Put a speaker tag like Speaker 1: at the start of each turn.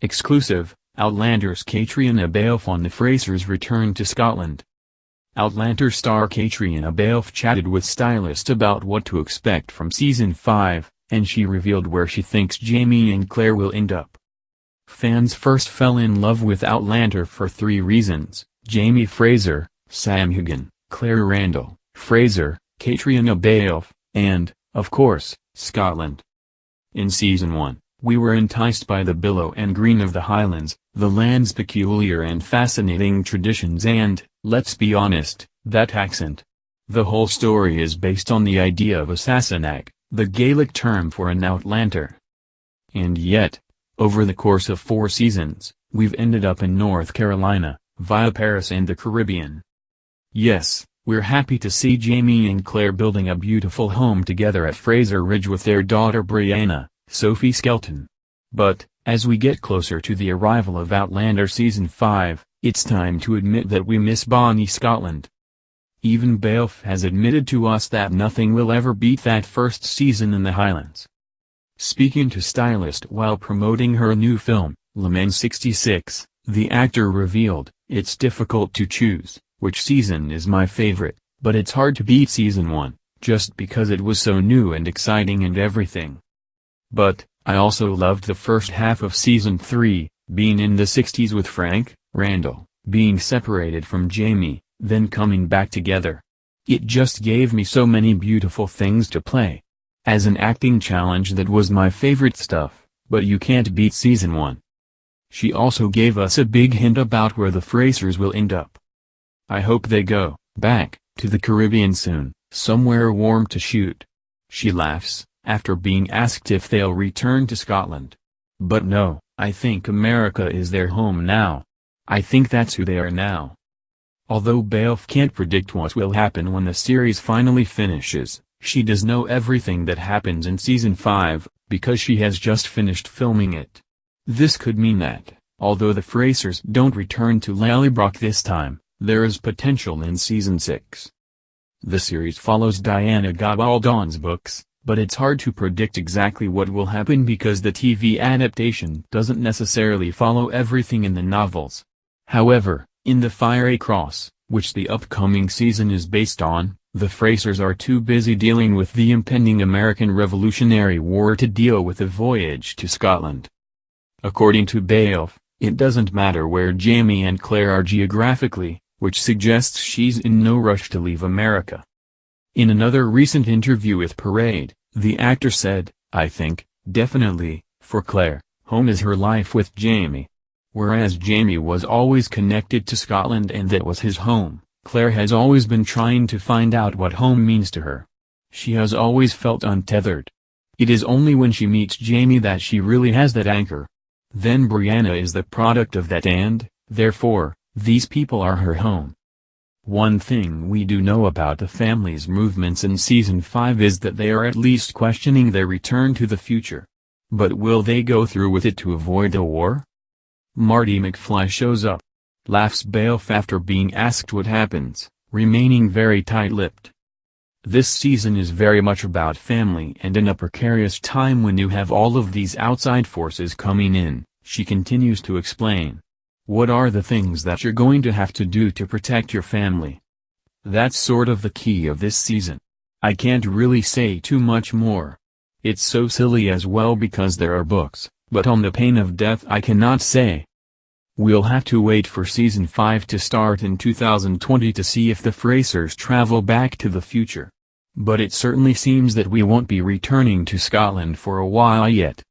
Speaker 1: Exclusive, Outlander's Caitriona Balfe on the Frasers return to Scotland. Outlander star Caitriona Balfe chatted with stylists about what to expect from Season 5, and she revealed where she thinks Jamie and Claire will end up. Fans first fell in love with Outlander for 3 reasons: Jamie Fraser, Sam Hugan, Claire Randall, Fraser, Caitriona Balfe, and, of course, Scotland. In Season 1, we were enticed by the billow and green of the Highlands, the land's peculiar and fascinating traditions and, let's be honest, that accent. The whole story is based on the idea of a Sassenach, the Gaelic term for an Outlander. And yet, over the course of 4 seasons, we've ended up in North Carolina, via Paris and the Caribbean. Yes, we're happy to see Jamie and Claire building a beautiful home together at Fraser Ridge with their daughter Brianna, Sophie Skelton. But, as we get closer to the arrival of Outlander Season 5, it's time to admit that we miss Bonnie Scotland. Even Balfe has admitted to us that nothing will ever beat that first season in the Highlands. Speaking to stylist while promoting her new film, Le Mans 66, the actor revealed, "It's difficult to choose which season is my favorite, but it's hard to beat Season 1, just because it was so new and exciting and everything. But, I also loved the first half of Season 3, being in the 60s with Frank, Randall, being separated from Jamie, then coming back together. It just gave me so many beautiful things to play. As an acting challenge, that was my favorite stuff, but you can't beat Season 1. She also gave us a big hint about where the Frasers will end up. I hope they go back to the Caribbean soon, somewhere warm to shoot." She laughs, after being asked if they'll return to Scotland. "But no, I think America is their home now. I think that's who they are now." Although Balfe can't predict what will happen when the series finally finishes, she does know everything that happens in Season 5, because she has just finished filming it. This could mean that, although the Frasers don't return to Lallybroch this time, there is potential in Season 6. The series follows Diana Gabaldon's books, but it's hard to predict exactly what will happen because the TV adaptation doesn't necessarily follow everything in the novels. However, in The Fiery Cross, which the upcoming season is based on, the Frasers are too busy dealing with the impending American Revolutionary War to deal with a voyage to Scotland. According to Balfe, it doesn't matter where Jamie and Claire are geographically, which suggests she's in no rush to leave America. In another recent interview with Parade, the actor said, "I think, definitely, for Claire, home is her life with Jamie. Whereas Jamie was always connected to Scotland and that was his home, Claire has always been trying to find out what home means to her. She has always felt untethered. It is only when she meets Jamie that she really has that anchor. Then Brianna is the product of that and, therefore, these people are her home." One thing we do know about the family's movements in Season 5 is that they are at least questioning their return to the future. But will they go through with it to avoid a war? Marty McFly shows up. Laughs Balfe after being asked what happens, remaining very tight-lipped. "This season is very much about family and in a precarious time when you have all of these outside forces coming in," she continues to explain. "What are the things that you're going to have to do to protect your family? That's sort of the key of this season. I can't really say too much more. It's so silly as well because there are books, but on the pain of death I cannot say. We'll have to wait for Season 5 to start in 2020 to see if the Frasers travel back to the future. But it certainly seems that we won't be returning to Scotland for a while yet."